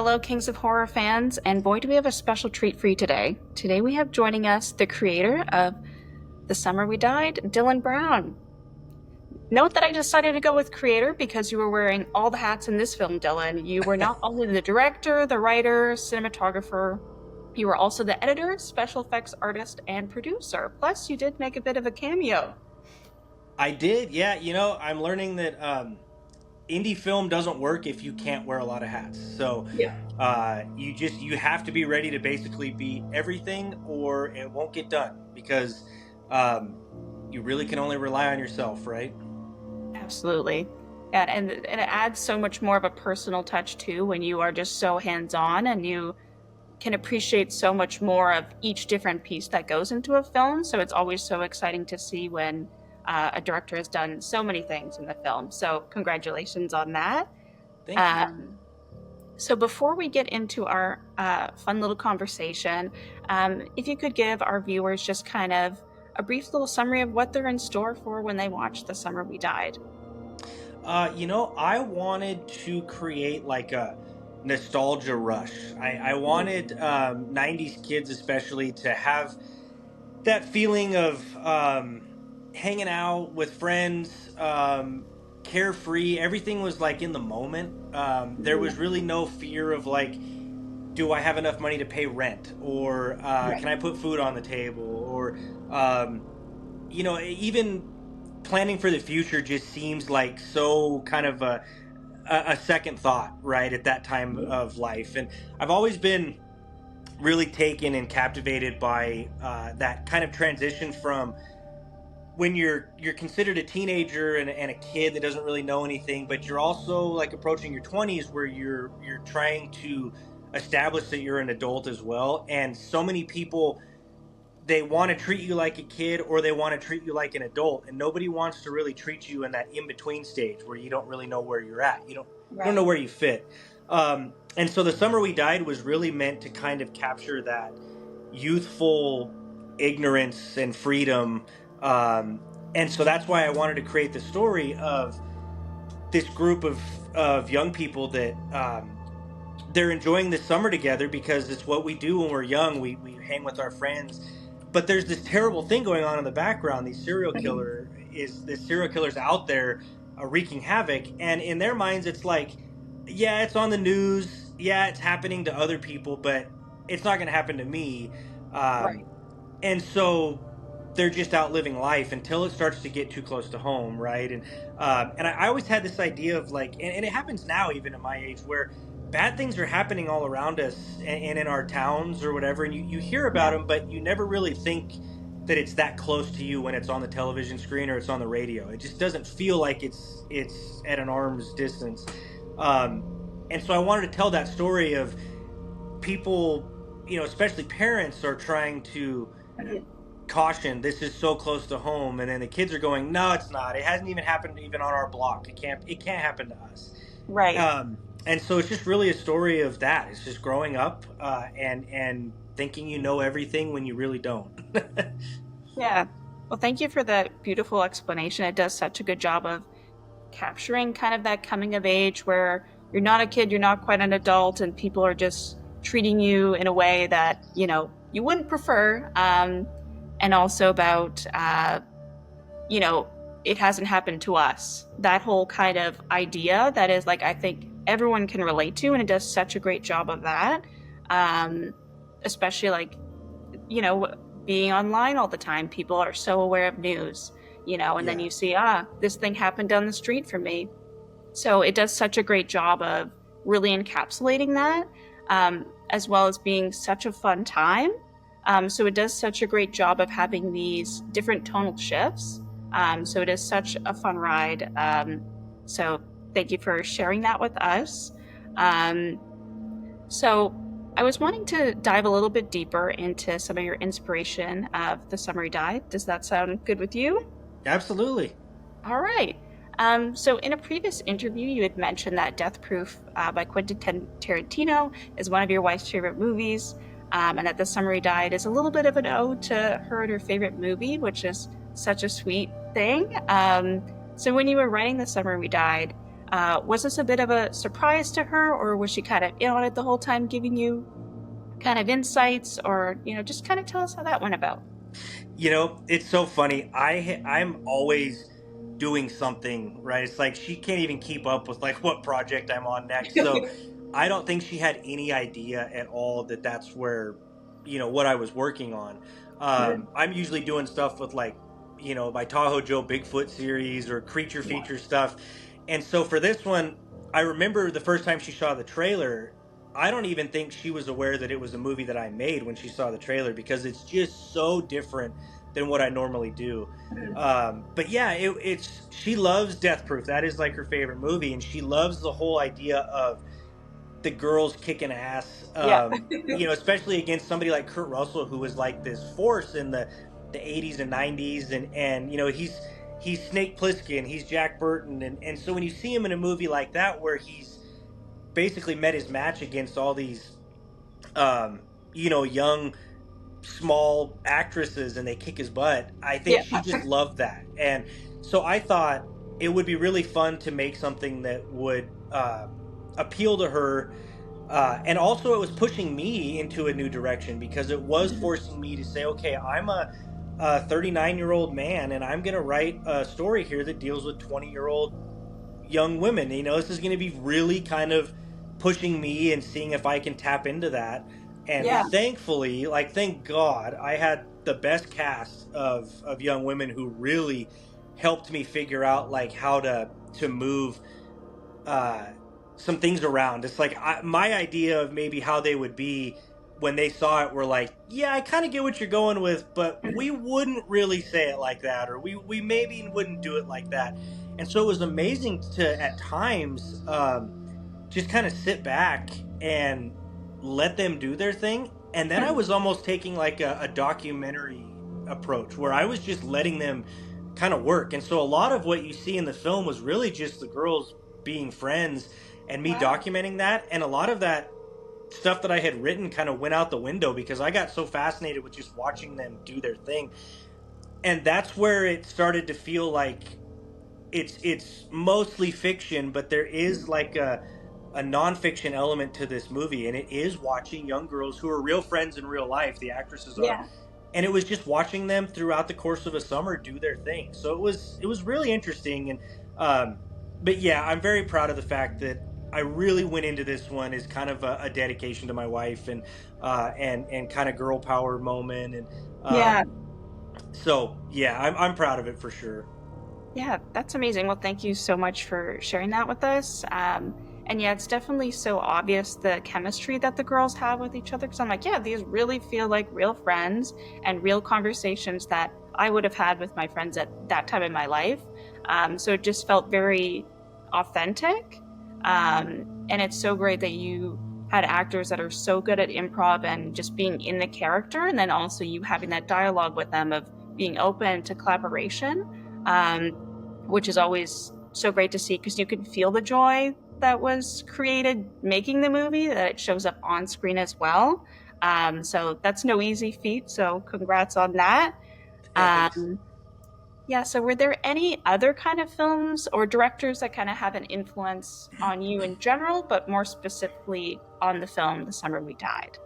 Hello, Kings of Horror fans, and boy, do we have a special treat for you today. Today we have joining us the creator of The Summer We Died, Dillon Brown. Note that I decided to go with creator because you were wearing all the hats in this film, Dillon. You were not only the director, the writer, cinematographer, you were also the editor, special effects artist, and producer. Plus, you did make a bit of a cameo. I did, yeah. I'm learning that indie film doesn't work if you can't wear a lot of hats. So Yeah. you have to be ready to basically be everything, or it won't get done because you really can only rely on yourself, right? Absolutely. Yeah, and it adds so much more of a personal touch too when you are just so hands-on and you can appreciate so much more of each different piece that goes into a film. So it's always so exciting to see when a director has done so many things in the film. So congratulations on that. Thank you. Um, so before we get into our fun little conversation, if you could give our viewers just kind of a brief little summary of what they're in store for when they watch The Summer We Died. I wanted to create like a nostalgia rush. I wanted 90s kids especially to have that feeling of hanging out with friends, carefree. Everything was like in the moment. There was really no fear of like, do I have enough money to pay rent, or Right. can I put food on the table, or even planning for the future just seems like so kind of a second thought, right, at that time of life. And I've always been really taken and captivated by that kind of transition from when you're considered a teenager and a kid that doesn't really know anything, but you're also like approaching your 20s where you're trying to establish that you're an adult as well. And so many people, they want to treat you like a kid or they want to treat you like an adult, and nobody wants to really treat you in that in between stage where you don't really know where you're at. You don't know Right. where you fit. And so The Summer We Died was really meant to kind of capture that youthful ignorance and freedom. And so that's why I wanted to create the story of this group of young people that they're enjoying the summer together because it's what we do when we're young. We hang with our friends, but there's this terrible thing going on in the background. This serial killer's out there wreaking havoc, and in their minds, it's like, yeah, it's on the news, yeah, it's happening to other people, but it's not going to happen to me. Right. Um, and so they're just out living life until it starts to get too close to home, right? And I always had this idea of like, and it happens now even at my age, where bad things are happening all around us and in our towns or whatever, and you hear about Yeah. them, but you never really think that it's that close to you when it's on the television screen or it's on the radio. It just doesn't feel like it's at an arm's distance. um, and so I wanted to tell that story of people, especially parents, are trying to caution, this is so close to home, and then the kids are going, no, it's not, it hasn't even happened even on our block, it can't happen to us. Right. And so it's just really a story of that. It's just growing up and thinking you know everything when you really don't. Yeah. Well, thank you for that beautiful explanation. It does such a good job of capturing kind of that coming of age where you're not a kid, you're not quite an adult, and people are just treating you in a way that, you wouldn't prefer. And also about, you know, it hasn't happened to us. That whole kind of idea that is like, I think everyone can relate to, and it does such a great job of that. Um, Especially like, being online all the time, people are so aware of news, and then Yeah. you see, this thing happened down the street from me. So it does such a great job of really encapsulating that, as well as being such a fun time. So it does such a great job of having these different tonal shifts. So it is such a fun ride. So thank you for sharing that with us. Um, so I was wanting to dive a little bit deeper into some of your inspiration of The Summer We Died. Does that sound good with you? Absolutely. All right. So in a previous interview, you had mentioned that Death Proof by Quentin Tarantino is one of your wife's favorite movies, and that The Summer We Died is a little bit of an ode to her and her favorite movie, which is such a sweet thing. So when you were writing The Summer We Died, Was this a bit of a surprise to her, or was she kind of in on it the whole time, giving you kind of insights, or just kind of tell us how that went about? It's so funny. I'm always doing something, right? It's like she can't even keep up with like what project I'm on next. So I don't think she had any idea at all that that's where, what I was working on. I'm usually doing stuff with like, my Tahoe Joe Bigfoot series or creature Yeah. feature stuff. And so for this one, I remember the first time she saw the trailer, I don't even think she was aware that it was a movie that I made when she saw the trailer, because it's just so different than what I normally do. But yeah, it's she loves Death Proof. That is like her favorite movie, and she loves the whole idea of the girls kicking ass. Yeah. Especially against somebody like Kurt Russell, who was like this force in the 80s and 90s, and he's Snake Plissken, he's Jack Burton, and so when you see him in a movie like that where he's basically met his match against all these young small actresses and they kick his butt. I think Yeah. she just loved that. And so I thought it would be really fun to make something that would appeal to her. And also, it was pushing me into a new direction because it was forcing me to say, okay, I'm a 39-year-old man and I'm going to write a story here that deals with 20-year-old young women. This is going to be really kind of pushing me and seeing if I can tap into that. And Yeah. thankfully, like, thank God, I had the best cast of young women who really helped me figure out like how to move uh, some things around. It's like my idea of maybe how they would be when they saw it were like, yeah, I kind of get what you're going with, but we wouldn't really say it like that, or we maybe wouldn't do it like that. And so it was amazing to at times just kind of sit back and let them do their thing. And then I was almost taking like a documentary approach where I was just letting them kind of work. And so a lot of what you see in the film was really just the girls being friends and me Wow. documenting that. And a lot of that stuff that I had written kind of went out the window because I got so fascinated with just watching them do their thing. And that's where it started to feel like it's mostly fiction, but there is like a nonfiction element to this movie, and it is watching young girls who are real friends in real life. The actresses are, Yeah. and it was just watching them throughout the course of a summer do their thing. So it was really interesting, and um, but yeah, I'm very proud of the fact that I really went into this one as kind of a dedication to my wife and kind of girl power moment, and Yeah. so yeah, I'm proud of it for sure. Yeah, that's amazing. Well, thank you so much for sharing that with us. And yeah, it's definitely so obvious the chemistry that the girls have with each other. Because I'm like, yeah, these really feel like real friends and real conversations that I would have had with my friends at that time in my life. So it just felt very authentic. And it's so great that you had actors that are so good at improv and just being in the character, and then also you having that dialogue with them of being open to collaboration. Um, which is always so great to see because you can feel the joy that was created making the movie, that it shows up on screen as well. So that's no easy feat. So congrats on that. Thanks. Um, yeah. So were there any other kind of films or directors that kind of have an influence on you in general, but more specifically on the film The Summer We Died?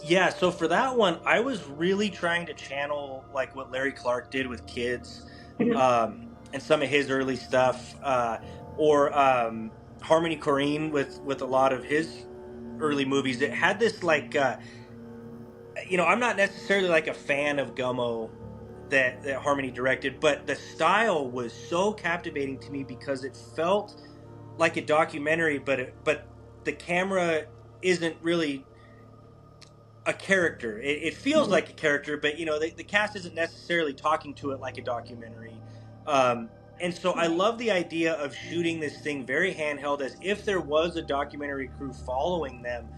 Yeah, so for that one, I was really trying to channel like what Larry Clark did with kids, and some of his early stuff, or Harmony Korine with a lot of his early movies. It had this like, I'm not necessarily like a fan of Gummo that Harmony directed, but the style was so captivating to me because it felt like a documentary, but the camera isn't really a character. It feels like a character, but the cast isn't necessarily talking to it like a documentary. And so I love the idea of shooting this thing very handheld, as if there was a documentary crew following them.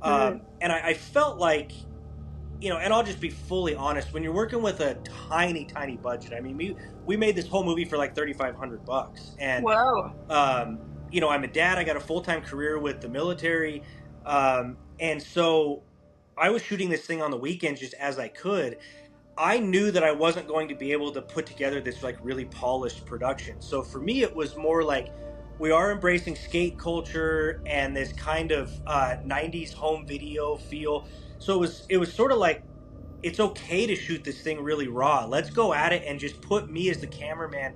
And I felt like, and I'll just be fully honest. When you're working with a tiny, tiny budget, I mean, we made this whole movie for like $3,500, and Whoa. I'm a dad. I got a full time career with the military, and so I was shooting this thing on the weekends just as I could. I knew that I wasn't going to be able to put together this like really polished production. So for me, it was more like we are embracing skate culture and this kind of 90s home video feel. So it was sort of like, it's okay to shoot this thing really raw. Let's go at it and just put me as the cameraman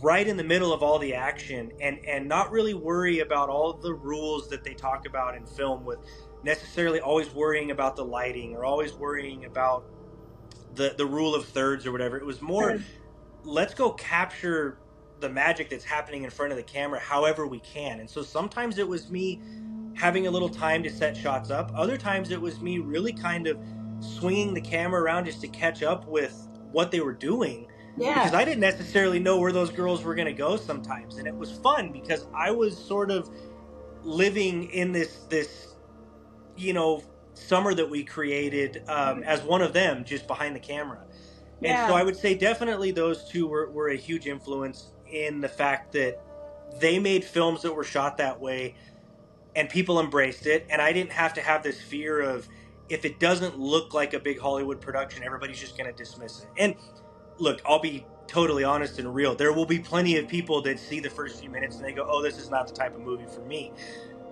right in the middle of all the action, and not really worry about all the rules that they talk about in film, with necessarily always worrying about the lighting or always worrying about the rule of thirds or whatever. It was more, let's go capture the magic that's happening in front of the camera however we can. And so sometimes it was me having a little time to set shots up. Other times it was me really kind of swinging the camera around just to catch up with what they were doing, because Yeah. I didn't necessarily know where those girls were going to go sometimes. And it was fun because I was sort of living in this you know summer that we created, as one of them, just behind the camera. And so Yeah. I would say definitely those two were a huge influence in the fact that they made films that were shot that way and people embraced it. And I didn't have to have this fear of, if it doesn't look like a big Hollywood production, everybody's just going to dismiss it. And look, I'll be totally honest and real. There will be plenty of people that see the first few minutes and they go, oh, this is not the type of movie for me.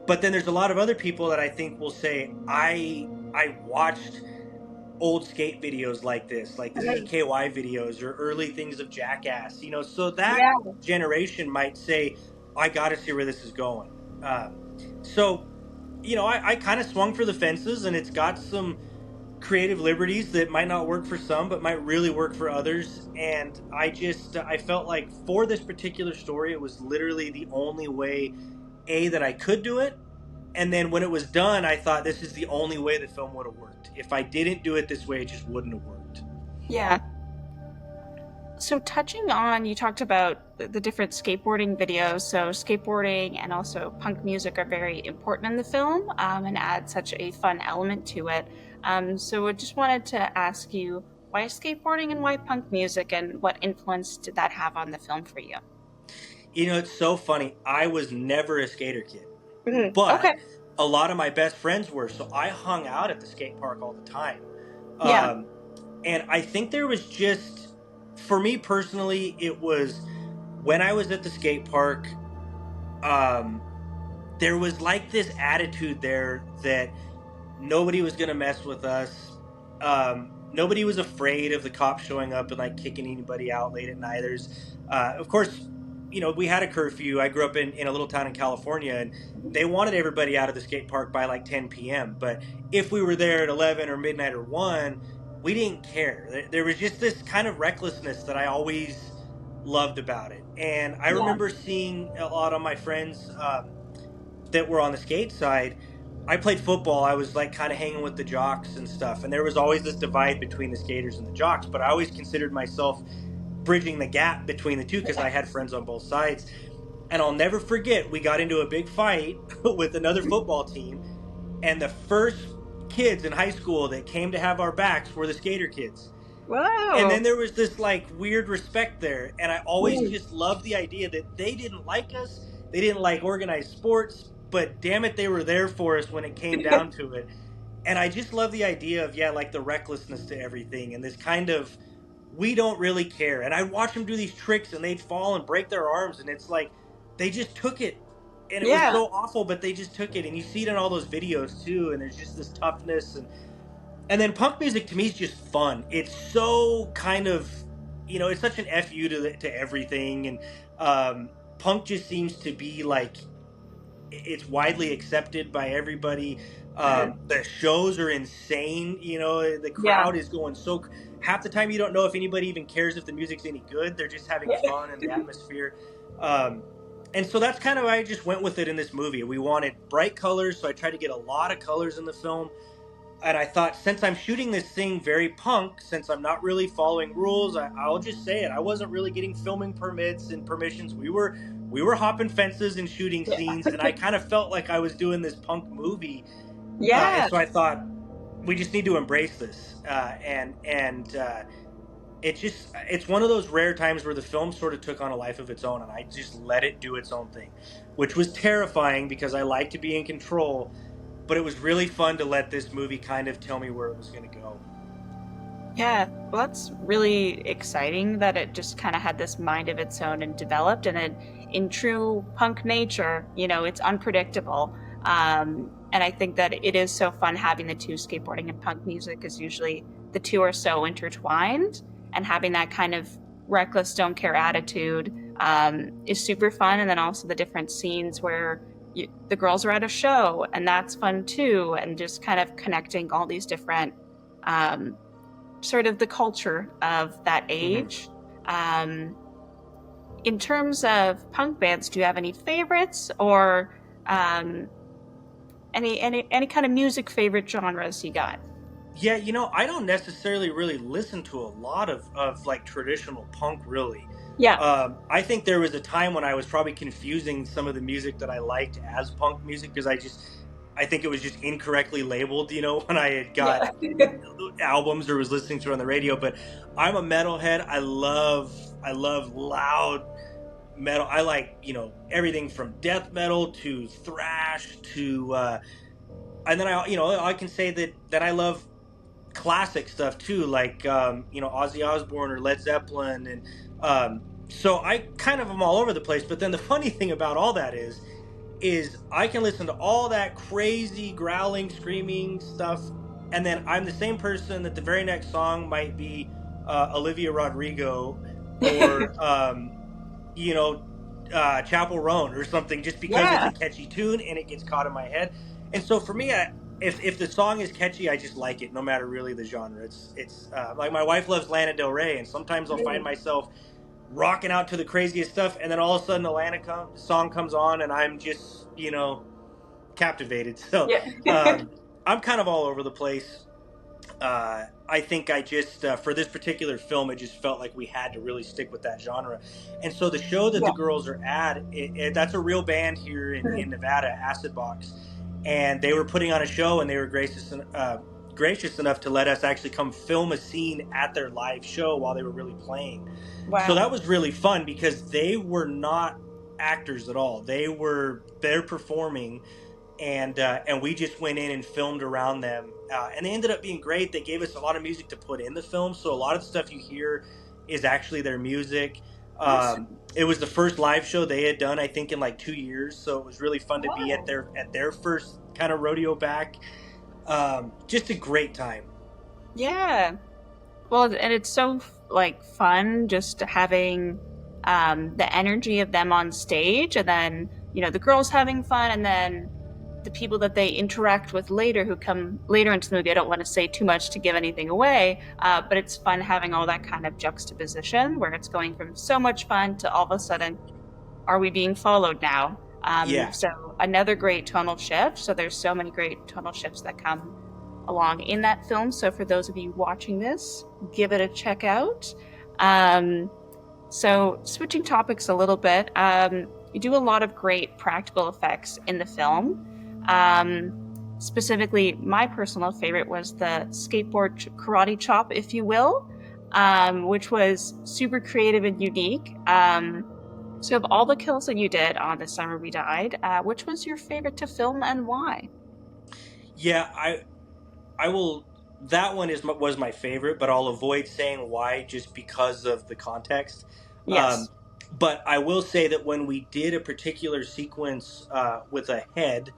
But then there's a lot of other people that I think will say, I watched old skate videos like this, like the Mhm. CKY videos or early things of Jackass, so that Yeah. generation might say, I got to see where this is going. So, I kind of swung for the fences, and it's got some creative liberties that might not work for some, but might really work for others. And I felt like for this particular story, it was literally the only way, that I could do it. And then when it was done, I thought this is the only way the film would have worked. If I didn't do it this way, it just wouldn't have worked. Yeah. So touching on, you talked about the different skateboarding videos. So skateboarding and also punk music are very important in the film, and add such a fun element to it. So I just wanted to ask you, why skateboarding and why punk music, and what influence did that have on the film for you? It's so funny. I was never a skater kid, Okay. but a lot of my best friends were. So I hung out at the skate park all the time. Yeah. Um, and I think there was just, for me personally, it was when I was at the skate park, um, there was like this attitude there that nobody was gonna mess with us. Nobody was afraid of the cops showing up and like kicking anybody out late at night. Of course, we had a curfew. I grew up in a little town in California, and they wanted everybody out of the skate park by like 10 p.m. But if we were there at 11 or midnight or 1, we didn't care. There was just this kind of recklessness that I always loved about it. And I Yeah. remember seeing a lot of my friends, that were on the skate side. I played football. I was like kind of hanging with the jocks and stuff. And there was always this divide between the skaters and the jocks, but I always considered myself bridging the gap between the two because I had friends on both sides. And I'll never forget, we got into a big fight with another football team. And the first kids in high school that came to have our backs were the skater kids. And Whoa. then there was this like weird respect there. And I always Mm. just loved the idea that they didn't like us. They didn't like organized sports, but damn it, they were there for us when it came down to it. And I just love the idea of, yeah, like the recklessness to everything and this kind of, we don't really care. And I'd watch them do these tricks and they'd fall and break their arms. And it's like, they just took it. And it was Yeah. so awful, but they just took it. And you see it in all those videos too. And there's just this toughness. And then punk music to me is just fun. It's so kind of, it's such an fu to everything, and punk just seems to be like, it's widely accepted by everybody. The shows are insane. The Yeah. crowd is going so. Half the time you don't know if anybody even cares if the music's any good. They're just having fun in the atmosphere. Um, and so that's kind of why I just went with it in this movie. We wanted bright colors, so I tried to get a lot of colors in the film. And I thought, since I'm shooting this thing very punk, since I'm not really following rules, I'll just say it. I wasn't really getting filming permits and permissions. We were hopping fences and shooting Yeah. scenes, and I kind of felt like I was doing this punk movie. And Yeah. so I thought, we just need to embrace this. And it's one of those rare times where the film sort of took on a life of its own, and I just let it do its own thing, which was terrifying because I like to be in control. But it was really fun to let this movie kind of tell me where it was going to go. Yeah, well, that's really exciting that it just kind of had this mind of its own and developed. And then, in true punk nature, it's unpredictable. And I think that it is so fun having the two, skateboarding and punk music, because usually the two are so intertwined, and having that kind of reckless, don't care attitude is super fun. And then also the different scenes where the girls are at a show, and that's fun too. And just kind of connecting all these different. Um, Sort of the culture of that Hmm. age. Um, in terms of punk bands, do you have any favorites or um, any kind of music favorite genres you got? Yeah, I don't necessarily really listen to a lot of like traditional punk, really. Yeah. I think there was a time when I was probably confusing some of the music that I liked as punk music because I think it was just incorrectly labeled, when I had got Yeah. albums or was listening to it on the radio. But I'm a metalhead. I love loud metal. I like, everything from death metal to thrash to and then I can say that I love classic stuff too, like Ozzy Osbourne or Led Zeppelin, and so I kind of am all over the place. But then the funny thing about all that is I can listen to all that crazy growling, screaming stuff, and then I'm the same person that the very next song might be Olivia Rodrigo or you know, Chapel Roan or something, just because it's a Yeah. catchy tune and it gets caught in my head. And so for me, if the song is catchy, I just like it, no matter really the genre. It's like my wife loves Lana Del Rey, and sometimes I'll find myself rocking out to the craziest stuff, and then all of a sudden the song comes on, and I'm just captivated. So Yeah. I'm kind of all over the place. I think I just for this particular film, it just felt like we had to really stick with that genre. And so the show that Yeah. the girls are at, that's a real band here in Nevada, Acid Box, and they were putting on a show, and they were gracious enough to let us actually come film a scene at their live show while they were really playing. So Wow. that was really fun because they were not actors at all. They're performing, and we just went in and filmed around them, and they ended up being great. They gave us a lot of music to put in the film, so a lot of the stuff you hear is actually their music. Awesome. It was the first live show they had done, I think, in like 2 years, so it was really fun to be at Wow. their first kind of rodeo back. Just a great time. Yeah. Well, and it's so like fun just having the energy of them on stage, and then the girls having fun, and then the people that they interact with later who come later into the movie. I don't want to say too much to give anything away, but it's fun having all that kind of juxtaposition where it's going from so much fun to all of a sudden, are we being followed now? Yeah. So another great tonal shift. So there's so many great tonal shifts that come along in that film. So for those of you watching this, give it a check out. Um, so switching topics a little bit, you do a lot of great practical effects in the film. Um, Specifically, my personal favorite was the skateboard karate chop, if you will, which was super creative and unique. So, of all the kills that you did on The Summer We Died, which was your favorite to film and why? Yeah, I will. That one was my favorite, but I'll avoid saying why just because of the context. Um, Yes. but I will say that when we did a particular sequence with a head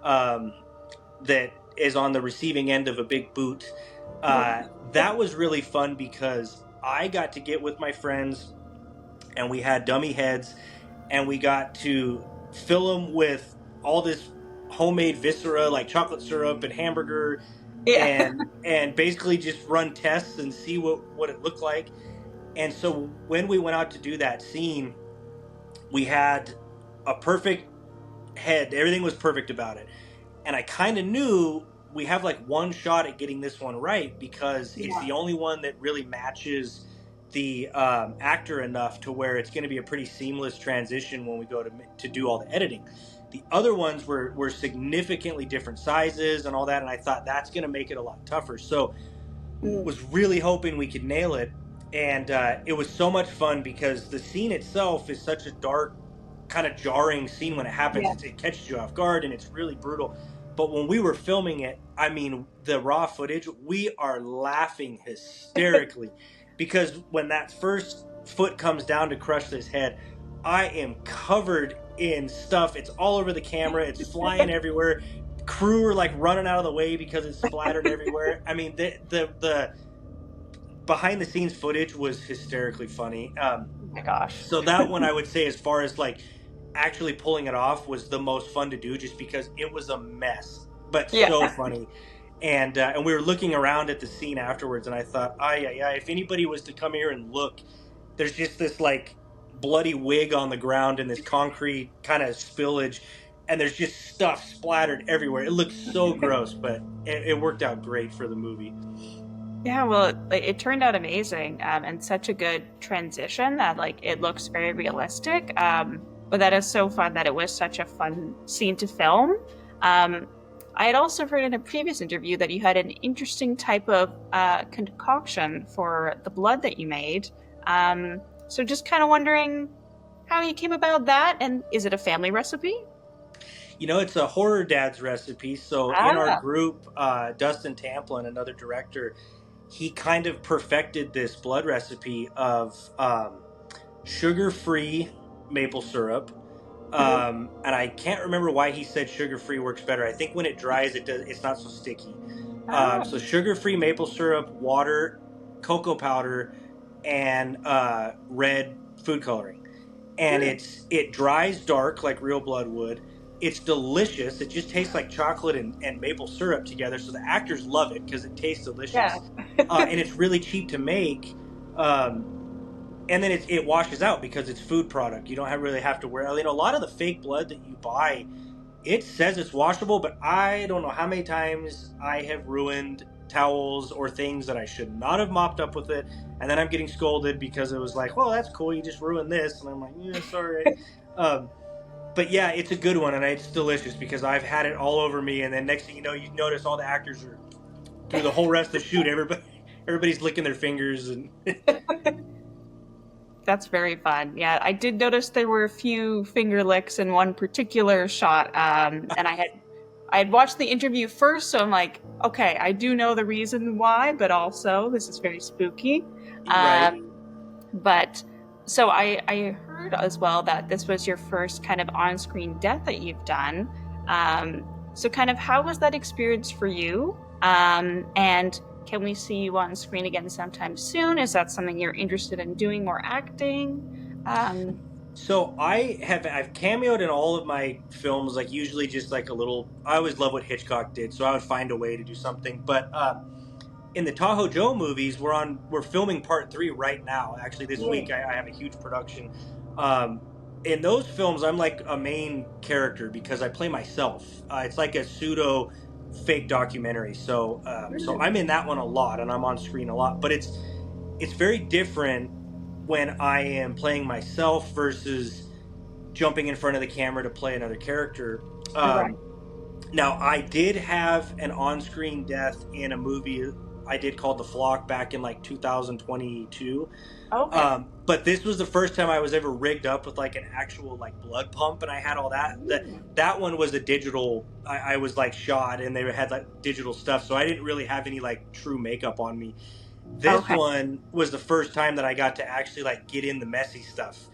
um, that is on the receiving end of a big boot, that was really fun because I got to get with my friends and we had dummy heads and we got to fill them with all this homemade viscera like chocolate syrup and hamburger Yeah. and basically just run tests and see what it looked like. And so when we went out to do that scene, we had a perfect head. Everything was perfect about it. And I kind of knew we have like one shot at getting this one right because it's Yeah. the only one that really matches the actor enough to where it's going to be a pretty seamless transition when we go to do all the editing. The other ones were significantly different sizes and all that, and I thought that's going to make it a lot tougher. So Mm. was really hoping we could nail it, and it was so much fun because the scene itself is such a dark, kind of jarring scene when it happens. Yeah. It catches you off guard and it's really brutal. But when we were filming it, I mean, the raw footage, we are laughing hysterically because when that first foot comes down to crush this head, I am covered in stuff. It's all over the camera. It's flying everywhere. Crew are like running out of the way because it's splattered everywhere. I mean, the behind the scenes footage was hysterically funny. Oh my gosh. So that one I would say, as far as like actually pulling it off, was the most fun to do, just because it was a mess, but Yeah. so funny. And we were looking around at the scene afterwards, and I thought, yeah, if anybody was to come here and look, there's just this like bloody wig on the ground and this concrete kind of spillage, and there's just stuff splattered everywhere. It looks so gross, but it worked out great for the movie. Yeah, well, it turned out amazing, and such a good transition that like it looks very realistic. But that is so fun that it was such a fun scene to film. I had also heard in a previous interview that you had an interesting type of concoction for the blood that you made. So just kind of wondering how you came about that, and is it a family recipe? It's a horror dad's recipe. So in our Ah, group, Dustin Tamplin, another director, he kind of perfected this blood recipe of sugar-free maple syrup. And I can't remember why he said sugar-free works better. I think when it dries, it's not so sticky. ah, So sugar-free maple syrup, water, cocoa powder, and red food coloring. And hmm, it dries dark like real blood would. It's delicious. It just tastes like chocolate and maple syrup together. So the actors love it because it tastes yeah. delicious, and it's really cheap to make. Um, and then it washes out because it's food product. You don't really have to wear. A lot of the fake blood that you buy, it says it's washable, but I don't know how many times I have ruined towels or things that I should not have mopped up with it, and then I'm getting scolded because it was like, well, that's cool, you just ruined this, and I'm like, yeah, sorry. um, but yeah, it's a good one, and it's delicious because I've had it all over me, and then next thing you know, you notice all the actors are through the whole rest of the shoot, everybody's licking their fingers, and That's very fun. Yeah, I did notice there were a few finger licks in one particular shot, and I had watched the interview first, so I'm like, okay, I do know the reason why, but also this is very spooky. right. Um, but so I heard as well that this was your first kind of on-screen death that you've done. So kind of how was that experience for you? And can we see you on screen again sometime soon? Is that something you're interested in doing, more acting? So I've cameoed in all of my films, like usually just like a little. I always love what Hitchcock did, so I would find a way to do something. But in the Tahoe Joe movies, we're filming part 3 right now. Actually, this Yeah. week I have a huge production. Um, in those films, I'm like a main character because I play myself. It's like a pseudo fake documentary. So I'm in that one a lot, and I'm on screen a lot. But it's very different when I am playing myself versus jumping in front of the camera to play another character. Right. Now, I did have an on screen death in a movie I did called The Flock back in like 2022. Okay. But this was the first time I was ever rigged up with like an actual like blood pump, and I had all that. That one was a digital. I was like shot, and they had like digital stuff, so I didn't really have any like true makeup on me. This Okay. one was the first time that I got to actually like get in the messy stuff.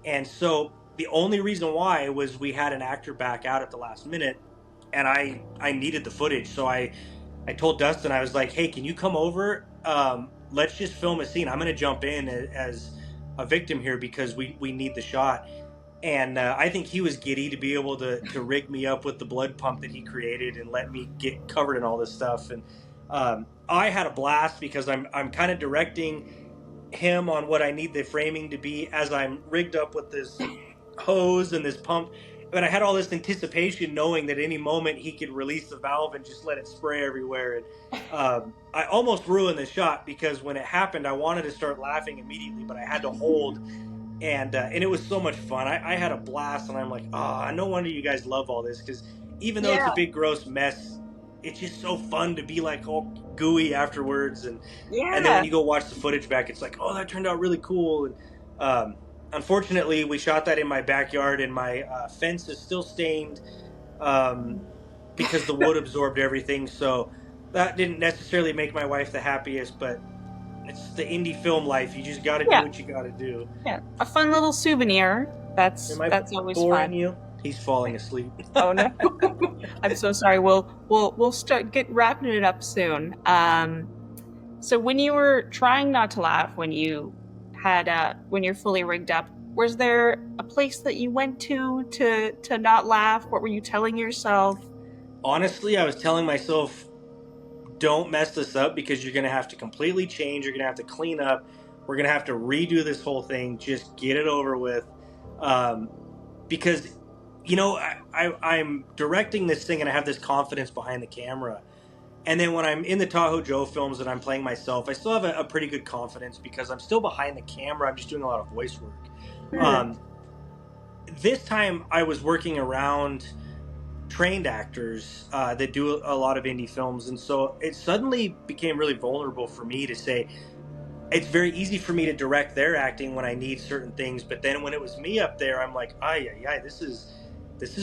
And so the only reason why was we had an actor back out at the last minute, and I needed the footage. So I told Dustin, I was like, hey, can you come over? Let's just film a scene. I'm going to jump in as a victim here because we need the shot. And I think he was giddy to be able to rig me up with the blood pump that he created and let me get covered in all this stuff. And I had a blast because I'm kind of directing him on what I need the framing to be as I'm rigged up with this hose and this pump. But I had all this anticipation, knowing that any moment he could release the valve and just let it spray everywhere. And I almost ruined the shot because when it happened, I wanted to start laughing immediately, but I had to hold. And it was so much fun. I had a blast, and I'm like, no wonder you guys love all this, because even though it's Yeah. a big gross mess, it's just so fun to be like all gooey afterwards. And then when Yeah. you go watch the footage back, it's like, oh, that turned out really cool. And unfortunately, we shot that in my backyard, and my fence is still stained. Um, because the wood absorbed everything. So that didn't necessarily make my wife the happiest, but it's the indie film life. You just got to do Yeah, what you got to do. yeah. A fun little souvenir. Am I That's always boring fun. you? He's falling asleep. Oh no. I'm so sorry. We'll start get wrapping it up soon. So when you were trying not to laugh when you had when you're fully rigged up, was there a place that you went to not laugh? What were you telling yourself? Honestly, I was telling myself, don't mess this up because you're going to have to completely change. You're going to have to clean up. We're going to have to redo this whole thing. Just get it over with. Um, because, I'm directing this thing and I have this confidence behind the camera. And then when I'm in the Tahoe Joe films and I'm playing myself, I still have a pretty good confidence because I'm still behind the camera. I'm just doing a lot of voice work. Hmm. Um, this time I was working around trained actors that do a lot of indie films, and so it suddenly became really vulnerable for me to say it's very easy for me to direct their acting when I need certain things, but then when it was me up there, I'm like, ay, ay, ay, this is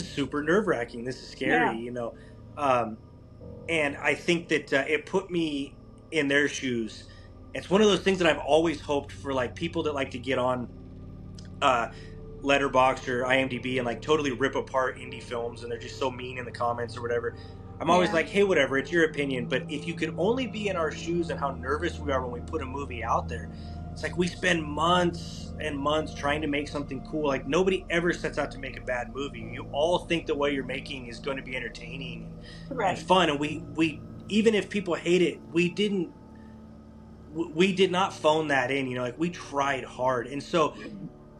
super nerve wracking. This is Yeah. scary. Um, and I think that it put me in their shoes. It's one of those things that I've always hoped for, like people that like to get on uh, Letterboxd or IMDb and like totally rip apart indie films, and they're just so mean in the comments or whatever. I'm always Yeah. like, hey, whatever, it's your opinion. But if you could only be in our shoes and how nervous we are when we put a movie out there, it's like we spend months and months trying to make something cool. Like nobody ever sets out to make a bad movie. You all think the way you're making is going to be entertaining and Right. fun. And we even if people hate it, we did not phone that in. Like we tried hard, and so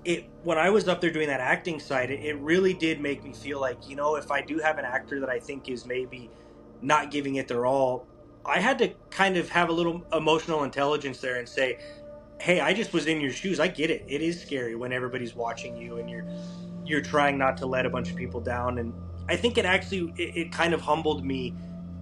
it when I was up there doing that acting side, it really did make me feel like, if I do have an actor that I think is maybe not giving it their all, I had to kind of have a little emotional intelligence there and say, hey, I just was in your shoes. I get it. It is scary when everybody's watching you and you're trying not to let a bunch of people down. And I think it kind of humbled me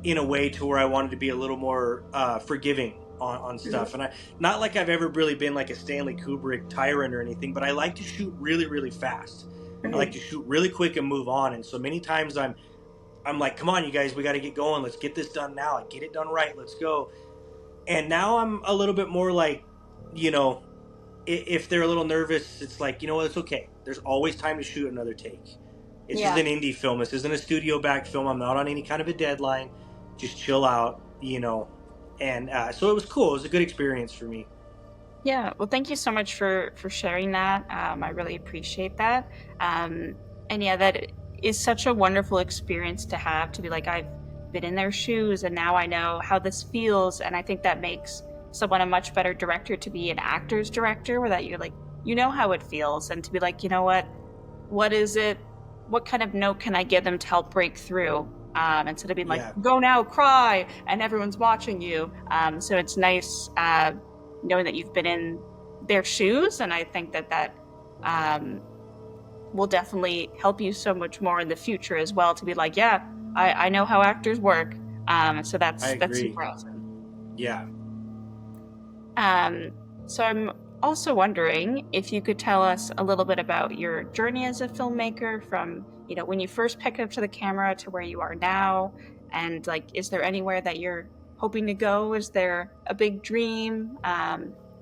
in a way to where I wanted to be a little more forgiving on stuff. And I not like I've ever really been like a Stanley Kubrick tyrant or anything, but I like to shoot really, really fast. I like to Mhm. shoot really quick and move on. And so many times I'm like, come on, you guys, we got to get going. Let's get this done now. Like, get it done right. Let's go. And now I'm a little bit more like, you know, if they're a little nervous, it's like, what, it's okay. There's always time to shoot another take. It's just Yeah. an indie film. This isn't a studio back film. I'm not on any kind of a deadline. Just chill out. And so it was cool. It was a good experience for me. Yeah. Well, thank you so much for sharing that. I really appreciate that. Um, and yeah, that is such a wonderful experience to have to be like, I've been in their shoes and now I know how this feels. And I think that makes someone a much better director to be an actor's director, where that you're like, you know how it feels, and to be like, you know what is it? What kind of note can I give them to help break through? Instead of being like, Yeah, go now, cry, and everyone's watching you. So it's nice knowing that you've been in their shoes, and I think that um, will definitely help you so much more in the future as well. To be like, yeah, I know how actors work. So I that's agree. super awesome. Yeah. Um, so I'm also wondering if you could tell us a little bit about your journey as a filmmaker from, when you first picked up to the camera to where you are now. And like, is there anywhere that you're hoping to go? Is there a big dream?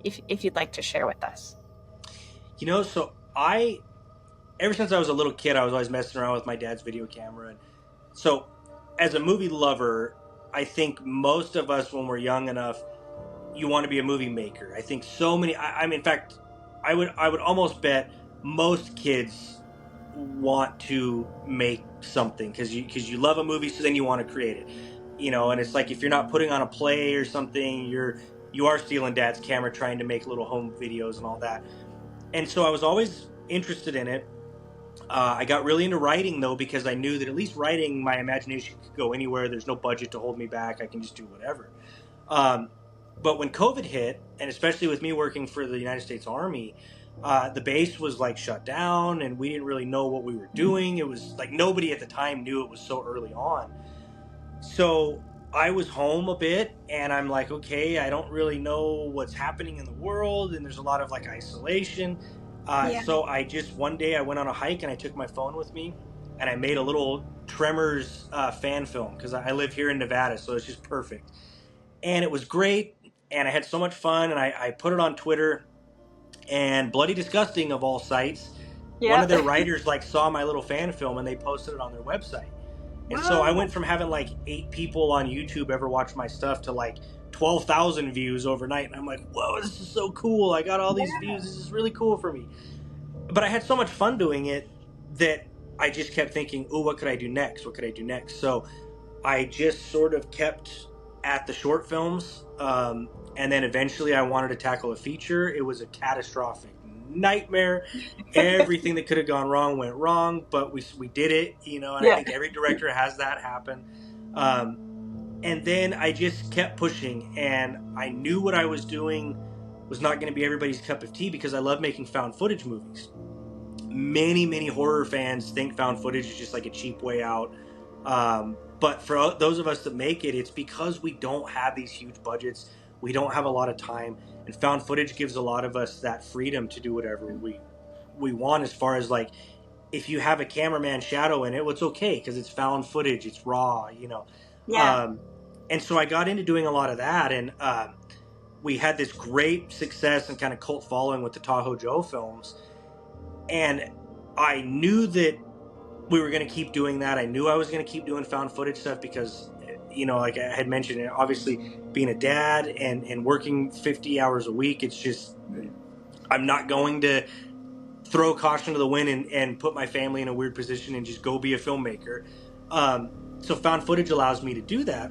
If you'd like to share with us. So ever since I was a little kid, I was always messing around with my dad's video camera. And so as a movie lover, I think most of us, when we're young enough, you want to be a movie maker. I think so many. I mean, in fact, I would almost bet most kids want to make something because you love a movie, so then you want to create it. And it's like if you're not putting on a play or something, you are stealing dad's camera trying to make little home videos and all that. And so I was always interested in it. I got really into writing though because I knew that at least writing, my imagination could go anywhere. There's no budget to hold me back. I can just do whatever. Um, but when COVID hit, and especially with me working for the United States Army, the base was like shut down, and we didn't really know what we were doing. It was like nobody at the time knew it was so early on. So I was home a bit, and I'm like, okay, I don't really know what's happening in the world, and there's a lot of like isolation. Yeah. So I just one day I went on a hike and I took my phone with me, and I made a little Tremors fan film because I live here in Nevada, so it's just perfect. And it was great, and I had so much fun, and I put it on Twitter, and Bloody Disgusting of all sites, one Yeah. of their writers like saw my little fan film and they posted it on their website. And so I Wow. went from having like 8 people on YouTube ever watch my stuff to like 12,000 views overnight. And I'm like, whoa, this is so cool. I got all these views. This is really cool for me. But I had so much fun doing it that I just kept thinking, oh, what could I do next? What could I do next? So I just sort of kept at the short films. And then eventually I wanted to tackle a feature. It was a catastrophic nightmare. Everything that could have gone wrong went wrong, but we did it, and I Yeah. think every director has that happen. And then I just kept pushing, and I knew what I was doing was not going to be everybody's cup of tea because I love making found footage movies. Many horror fans think found footage is just like a cheap way out. But for those of us that make it, it's because we don't have these huge budgets. We don't have a lot of time, and found footage gives a lot of us that freedom to do whatever we want. As far as like, if you have a cameraman shadow in it, well, it's okay because it's found footage. It's raw. Yeah. Um, and so I got into doing a lot of that, and we had this great success and kind of cult following with the Tahoe Joe films. And I knew that we were going to keep doing that. I knew I was going to keep doing found footage stuff because, like I had mentioned, obviously being a dad and working 50 hours a week, it's just, I'm not going to throw caution to the wind and put my family in a weird position and just go be a filmmaker. So found footage allows me to do that.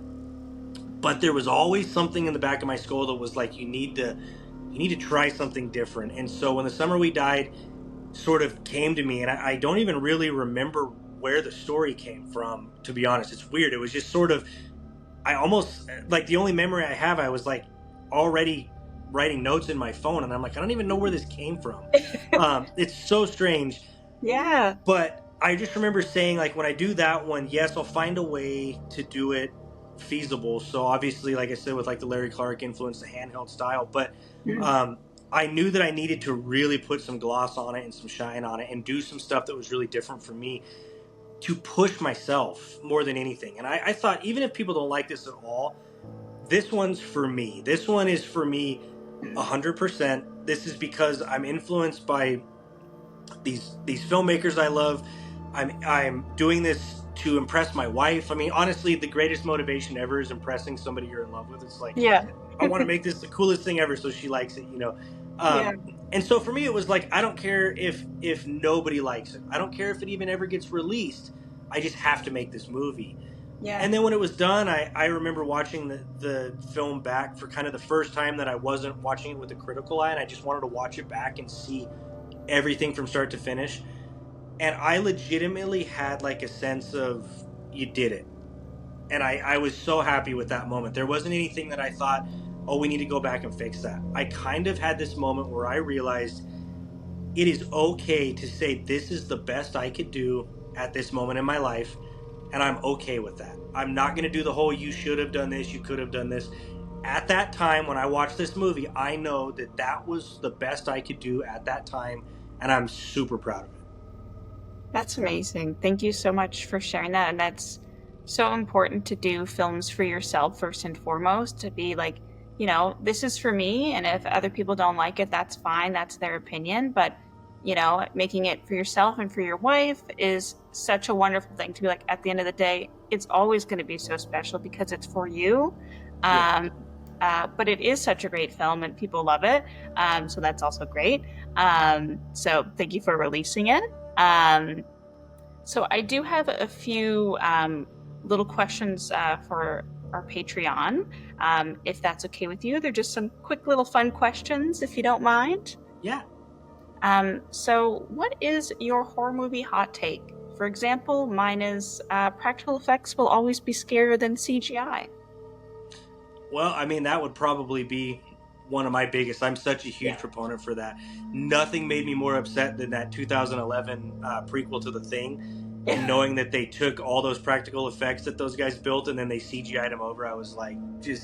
But there was always something in the back of my skull that was like, you need to try something different. And so when The Summer We Died sort of came to me, and I don't even really remember where the story came from, to be honest. It's weird. It was just sort of, I almost, like, the only memory I have, I was like already writing notes in my phone, and I'm like, I don't even know where this came from. It's so strange. Yeah. But I just remember saying, like, when I do that one, yes, I'll find a way to do it feasible. So obviously, like I said, with like the Larry Clark influence, the handheld style, but I knew that I needed to really put some gloss on it and some shine on it and do some stuff that was really different for me to push myself more than anything. And I thought, even if people don't like this at all, this one's for me. This one is for me 100%. This is because I'm influenced by these filmmakers I love. I'm doing this to impress my wife. I mean, honestly, the greatest motivation ever is impressing somebody you're in love with. It's like, Yeah. I want to make this the coolest thing ever, so she likes it. Yeah. And so for me, it was like, I don't care if nobody likes it. I don't care if it even ever gets released. I just have to make this movie. Yeah. And then when it was done, I remember watching the film back for kind of the first time that I wasn't watching it with a critical eye, and I just wanted to watch it back and see everything from start to finish. And I legitimately had like a sense of, you did it. And I was so happy with that moment. There wasn't anything that I thought, oh, we need to go back and fix that. I kind of had this moment where I realized it is okay to say, this is the best I could do at this moment in my life, and I'm okay with that. I'm not going to do the whole, you should have done this, you could have done this. At that time, when I watched this movie, I know that that was the best I could do at that time, and I'm super proud of it. That's amazing. Thank you so much for sharing that. And that's so important to do films for yourself first and foremost, to be like, this is for me. And if other people don't like it, that's fine. That's their opinion. But, making it for yourself and for your wife is such a wonderful thing to be like, at the end of the day, it's always going to be so special because it's for you. Yeah. But it is such a great film and people love it. So that's also great. So thank you for releasing it. So I do have a few little questions for our Patreon, if that's okay with you. They're just some quick little fun questions, if you don't mind. Yeah. So what is your horror movie hot take? For example, mine is practical effects will always be scarier than CGI. Well, I mean, that would probably be one of my biggest. I'm such a huge proponent for that. Nothing made me more upset than that 2011 prequel to The Thing, and knowing that they took all those practical effects that those guys built and then they CGI'd them over. I was like, it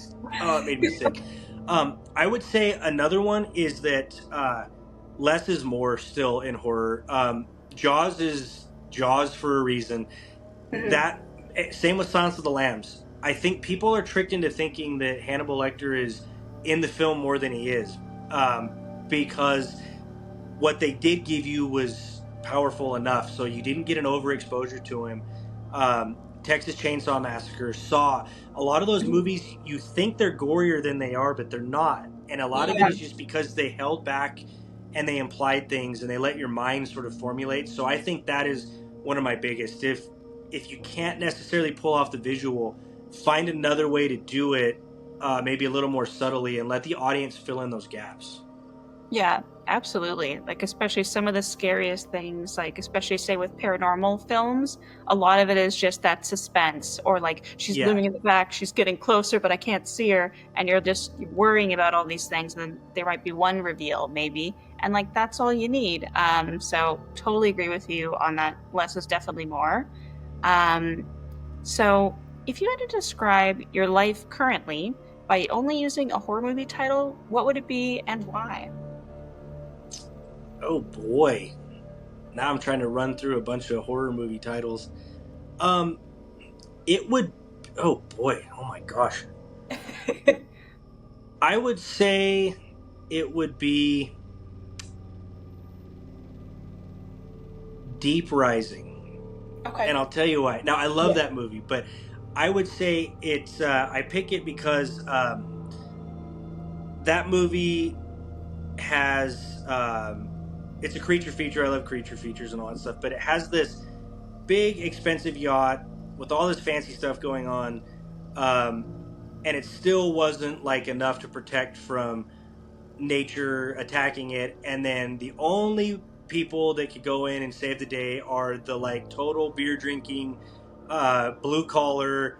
made me sick. I would say another one is that less is more still in horror. Jaws is Jaws for a reason. Mhm. That same with Silence of the Lambs. I think people are tricked into thinking that Hannibal Lecter is in the film more than he is, because what they did give you was powerful enough, so you didn't get an overexposure to him. Texas Chainsaw Massacre, Saw, a lot of those Mhm. movies you think they're gorier than they are, but they're not, and a lot of it Yeah. is just because they held back and they implied things and they let your mind sort of formulate. So I think that is one of my biggest. If you can't necessarily pull off the visual, find another way to do it, maybe a little more subtly, and let the audience fill in those gaps. Yeah, absolutely. Like, especially some of the scariest things, like, especially say with paranormal films, a lot of it is just that suspense, or like she's Yeah. looming in the back, she's getting closer, but I can't see her, and you're just worrying about all these things, and then there might be one reveal, maybe, and like that's all you need. So totally agree with you on that. Less is definitely more. Um, so if you had to describe your life currently by only using a horror movie title, what would it be and why? Oh boy. Now I'm trying to run through a bunch of horror movie titles. Um, it would. Oh boy. Oh my gosh. I would say it would be Deep Rising, Okay. and I'll tell you why. Now I love Yeah. that movie, but I would say it's. I pick it because that movie has. It's a creature feature. I love creature features and all that stuff, but it has this big, expensive yacht with all this fancy stuff going on. Um, and it still wasn't like enough to protect from nature attacking it. And then the only people that could go in and save the day are the like total beer drinking, blue collar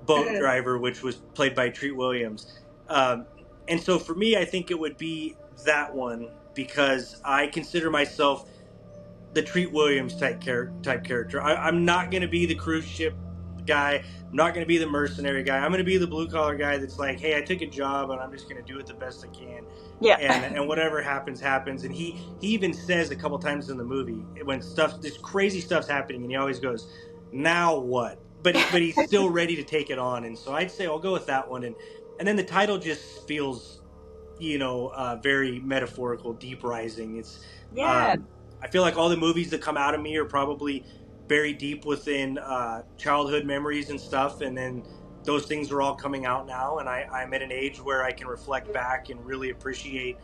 boat Mhm. driver, which was played by Treat Williams. Um, and so for me, I think it would be that one because I consider myself the Treat Williams type character. I'm not going to be the cruise ship guy. I'm not going to be the mercenary guy. I'm going to be the blue collar guy that's like, hey, I took a job and I'm just going to do it the best I can, Yeah. and whatever happens happens. And he even says a couple times in the movie when this crazy stuff's happening, and he always goes, now what? But he's still ready to take it on. And so I'd say I'll go with that one. And then the title just feels very metaphorical, Deep Rising. It's Yeah. um, I feel like all the movies that come out of me are probably very deep within childhood memories and stuff, and then those things are all coming out now, and I'm at an age where I can reflect back and really appreciate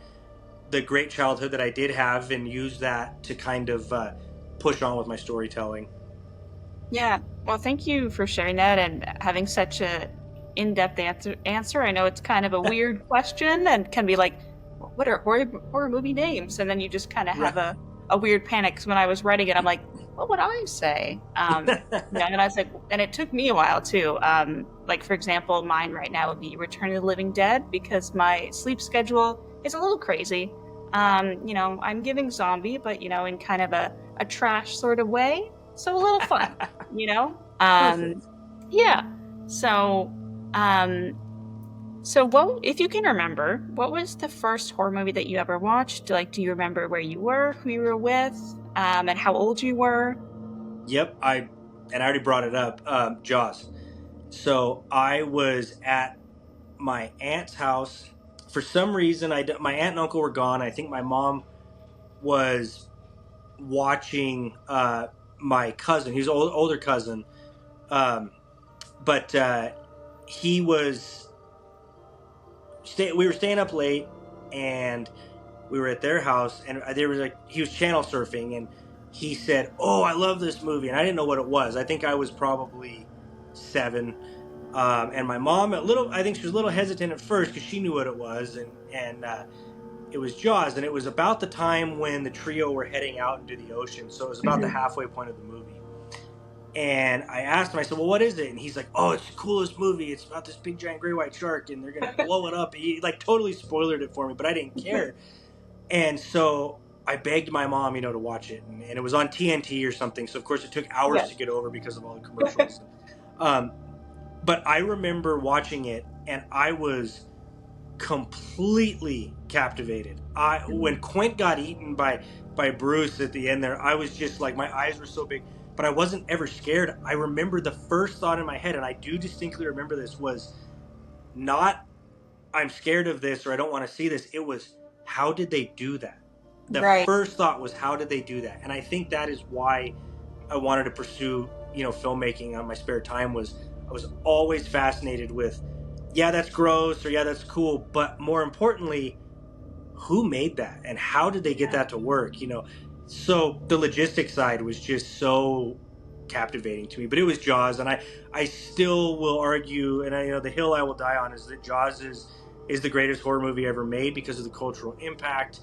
the great childhood that I did have, and use that to kind of push on with my storytelling. Yeah. Well, thank you for sharing that and having such a in-depth answer. I know it's kind of a weird question and can be like, what are horror movie names? And then you just kind of have Right. a weird panic. Because when I was writing it, I'm like, what would I say? Yeah, and I was like, and it took me a while too. Like for example, mine right now would be Return of the Living Dead because my sleep schedule is a little crazy. I'm giving zombie, but in kind of a trash sort of way. So a little fun, you know? Perfect. Yeah. So, um, so what, if you can remember, what was the first horror movie that you ever watched? Like, do you remember where you were, who you were with, and how old you were? Yep. I already brought it up. Jaws. So I was at my aunt's house. For some reason, my aunt and uncle were gone. I think my mom was watching my cousin. He's an older cousin, um, but he was. We were staying up late, and we were at their house, and there was he was channel surfing, and he said, "Oh, I love this movie," and I didn't know what it was. I think I was probably 7. And my mom, I think she was a little hesitant at first because she knew what it was, and it was Jaws, and it was about the time when the trio were heading out into the ocean, so it was about the Mhm. halfway point of the movie. And I asked him, I said, "Well, what is it?" And he's like, "Oh, it's the coolest movie. It's about this big giant great white shark, and they're gonna blow it up." He like totally spoiled it for me, but I didn't care. And so I begged my mom, to watch it, and it was on TNT or something. So of course it took hours Yeah. to get over because of all the commercials. Um, but I remember watching it, and I was completely captivated. When Quint got eaten by Bruce at the end there, I was just like, my eyes were so big. but I wasn't ever scared. I remember the first thought in my head, and I do distinctly remember this, was not I'm scared of this or I don't want to see this. It was, how did they do that? The Right. first thought was, how did they do that? And I think that is why I wanted to pursue, filmmaking on my spare time. Was I was always fascinated with, yeah, that's gross, or yeah, that's cool, but more importantly, who made that and how did they get that to work? So the logistics side was just so captivating to me. But it was Jaws, and I still will argue, and the hill I will die on is that Jaws is the greatest horror movie ever made because of the cultural impact.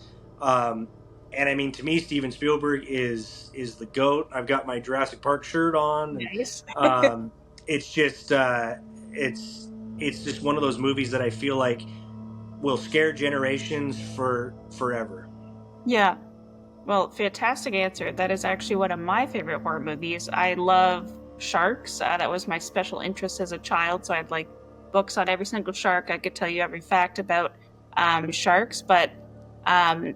And I mean, to me, Steven Spielberg is the GOAT. I've got my Jurassic Park shirt on, and Nice. it's just it's just one of those movies that I feel like will scare generations for forever. Yeah. Well, fantastic answer. That is actually one of my favorite horror movies. I love sharks. That was my special interest as a child. So I had like books on every single shark. I could tell you every fact about sharks. But um,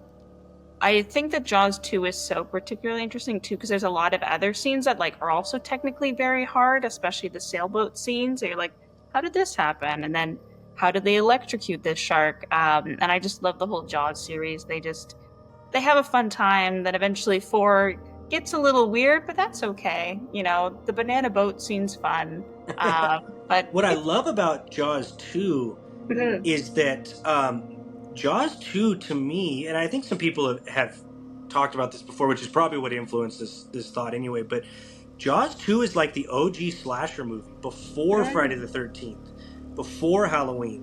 I think that Jaws 2 is so particularly interesting too, because there's a lot of other scenes that like are also technically very hard, especially the sailboat scenes. So you're like, how did this happen? And then how did they electrocute this shark? And I just love the whole Jaws series. They have a fun time. Then eventually 4 gets a little weird, but that's okay. The banana boat scene's fun. But What I it's love about Jaws 2 is that Jaws 2 to me, and I think some people have talked about this before, which is probably what influenced this thought anyway, but Jaws 2 is like the OG slasher movie before Friday the 13th, before Halloween.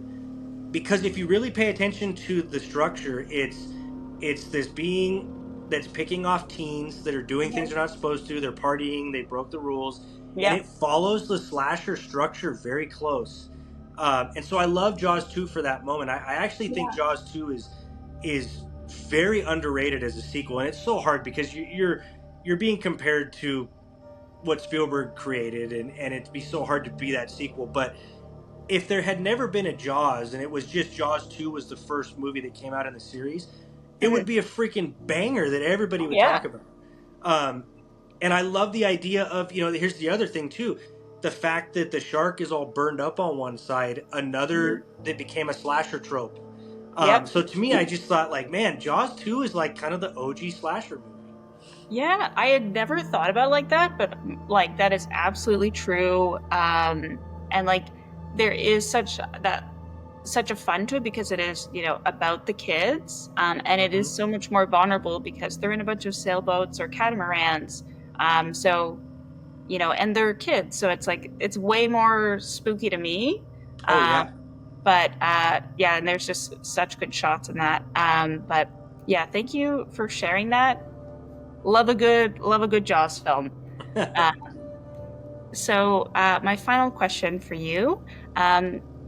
Because if you really pay attention to the structure, it's this being that's picking off teens that are doing things they're not supposed to. They're partying, they broke the rules, and yeah, it follows the slasher structure very close. And so I love Jaws 2 for that moment. I actually think yeah, Jaws 2 is very underrated as a sequel, and it's so hard because you're being compared to what Spielberg created, and it'd be so hard to be that sequel. But if there had never been a Jaws and it was just Jaws 2 was the first movie that came out in the series, it would be a freaking banger that everybody would yeah, talk about. Um, and I love the idea of, here's the other thing too, the fact that the shark is all burned up on one side, another that became a slasher trope. yep. So to me, I just thought like, man, Jaws 2 is like kind of the OG slasher movie. Yeah, I had never thought about it like that, but like that is absolutely true. And like there is such a fun to it because it is, about the kids. And it is Mm-hmm. so much more vulnerable because they're in a bunch of sailboats or catamarans. So, and they're kids, so it's like it's way more spooky to me. Oh Um, yeah. but yeah, and there's just such good shots in that. But yeah, thank you for sharing that. Love a good Jaws film. Uh, so my final question for you.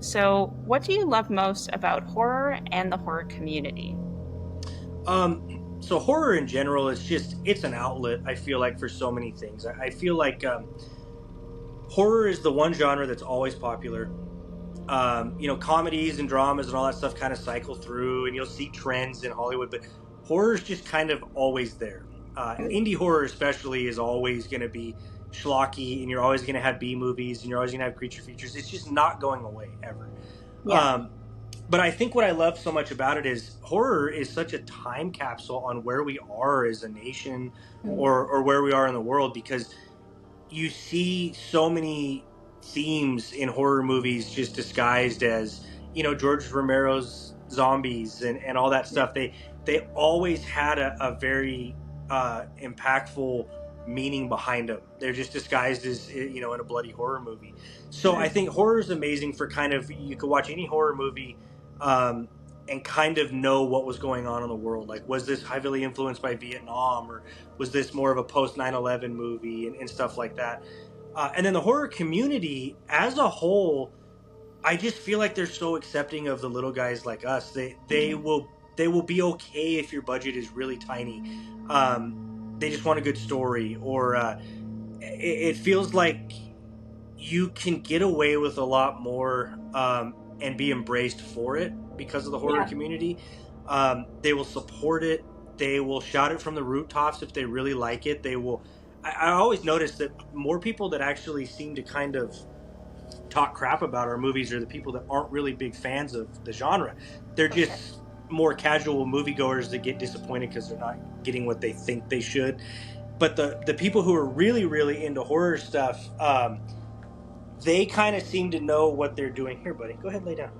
So what do you love most about horror and the horror community? So horror in general is it's an outlet. I feel like for so many things. I feel like horror is the one genre that's always popular. Comedies and dramas and all that stuff kind of cycle through, and you'll see trends in Hollywood, but horror is just kind of always there. Indie horror, especially, is always going to be schlocky, and you're always going to have B movies, and you're always going to have creature features. It's just not going away ever. Yeah. Um, but I think what I love so much about it is horror is such a time capsule on where we are as a nation, or where we are in the world, because you see so many themes in horror movies just disguised as George Romero's zombies and all that stuff. They always had a very impactful meaning behind them. They're just disguised as in a bloody horror movie. So I think horror is amazing for kind of, you could watch any horror movie um, and kind of know what was going on in the world. Like, was this heavily influenced by Vietnam, or was this more of a post 9/11 movie, and stuff like that. And then the horror community as a whole, I just feel like they're so accepting of the little guys like us. They will be okay if your budget is really tiny. They just want a good story, or it feels like you can get away with a lot more, and be embraced for it because of the horror Yeah. community. They will support it. They will shout it from the rooftops if they really like it. They will. I always notice that more people that actually seem to kind of talk crap about our movies are the people that aren't really big fans of the genre. They're For sure. just more casual moviegoers that get disappointed because they're not getting what they think they should. But the people who are really really into horror stuff, they kind of seem to know what they're doing. Here, buddy, go ahead, lay down.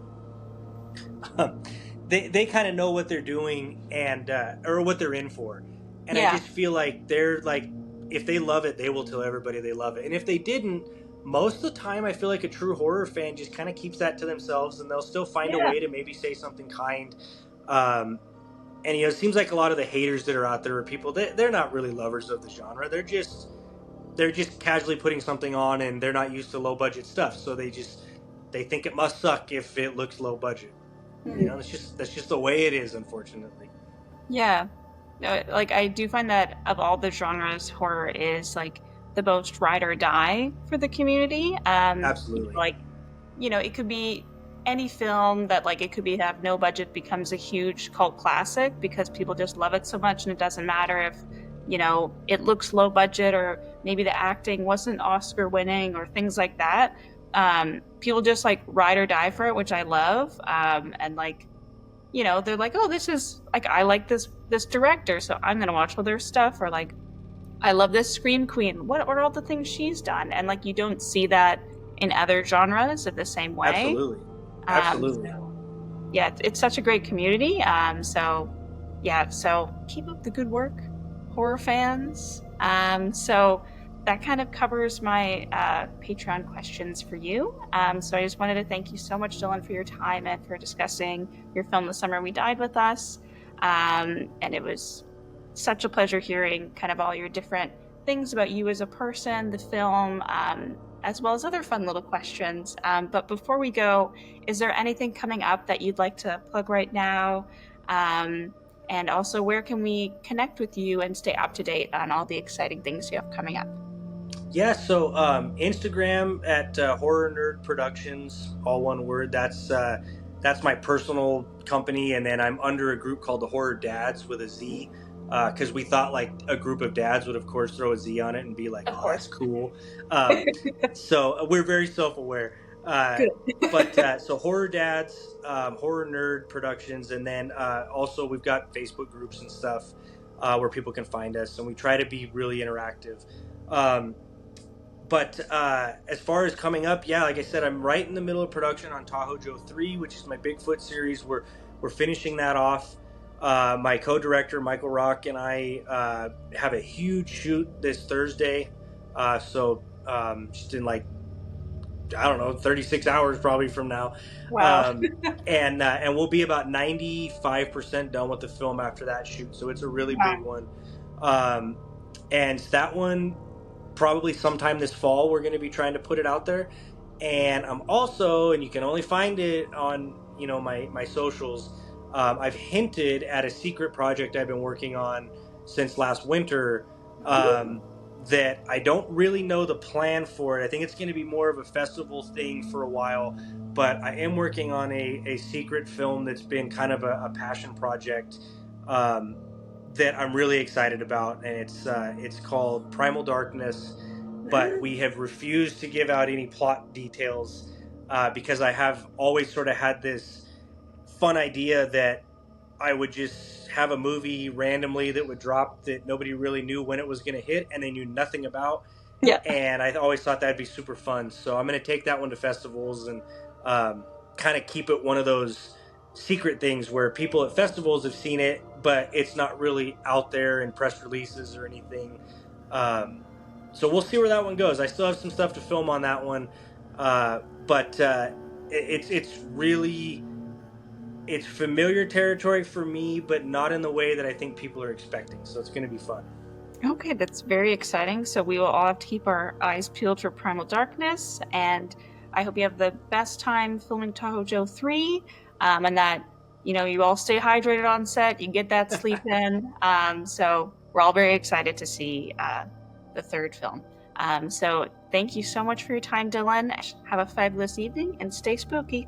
They kind of know what they're doing and or what they're in for, and I Yeah. just feel like they're like, if they love it, they will tell everybody they love it, and if they didn't, most of the time I feel like a true horror fan just kind of keeps that to themselves, and they'll still find a Yeah. way to maybe say something kind. um, and it seems like a lot of the haters that are out there are people that they're not really lovers of the genre. They're just casually putting something on, and they're not used to low budget stuff, so they think it must suck if it looks low budget. Hmm. That's just the way it is, unfortunately. Yeah. No, like I do find that of all the genres, horror is like the most ride or die for the community. Absolutely. Like, it could be any film that like it could be have no budget becomes a huge cult classic because people just love it so much, and it doesn't matter if it looks low budget or maybe the acting wasn't Oscar winning or things like that. People just like ride or die for it, which I love. And like they're like, oh, this is like, I like this director, so I'm gonna watch all their stuff. Or like, I love this scream queen. What are all the things she's done? And like, you don't see that in other genres in the same way. Absolutely. Absolutely. So yeah, it's such a great community. So yeah, so keep up the good work, horror fans. So that kind of covers my Patreon questions for you. So I just wanted to thank you so much, Dylan, for your time and for discussing your film, The Summer We Died, with us. And it was such a pleasure hearing kind of all your different things about you as a person, the film, as well as other fun little questions. But before we go, is there anything coming up that you'd like to plug right now? And also, where can we connect with you and stay up to date on all the exciting things you have coming up? Yeah, so Instagram at Horror Nerd Productions, all one word. That's my personal company, and then I'm under a group called the Horror Dads with a Z, because we thought like a group of dads would of course throw a Z on it and be like, Of oh, that's course. cool. Um, so we're very self-aware. Uh, Good. but so Horror Dads, Horror Nerd Productions, and then also we've got Facebook groups and stuff where people can find us, and we try to be really interactive. Um, but as far as coming up, yeah, like I said, I'm right in the middle of production on Tahoe Joe 3, which is my Bigfoot series. We're finishing that off. My co-director Michael Rock and I have a huge shoot this Thursday. So just in like, I don't know, 36 hours probably from now. Wow. And we'll be about 95% done with the film after that shoot. So it's a really big Wow. one. Um, and that one, probably sometime this fall, we're going to be trying to put it out there. And I'm also, and you can only find it on my socials, I've hinted at a secret project I've been working on since last winter, that I don't really know the plan for it. I think it's going to be more of a festival thing for a while, but I am working on a secret film that's been kind of a passion project, um, that I'm really excited about, and it's called Primal Darkness. But we have refused to give out any plot details, because I have always sort of had this fun idea that I would just have a movie randomly that would drop that nobody really knew when it was going to hit and they knew nothing about. Yeah. And I always thought that'd be super fun. So I'm going to take that one to festivals and kind of keep it one of those secret things where people at festivals have seen it, but it's not really out there in press releases or anything. So we'll see where that one goes. I still have some stuff to film on that one, but it's familiar territory for me, but not in the way that I think people are expecting. So it's going to be fun. Okay, that's very exciting. So we will all have to keep our eyes peeled for Primal Darkness, and I hope you have the best time filming Tahoe Joe 3, and that you all stay hydrated on set, you get that sleep in. So we're all very excited to see the third film. So thank you so much for your time, Dylan. Have a fabulous evening and stay spooky.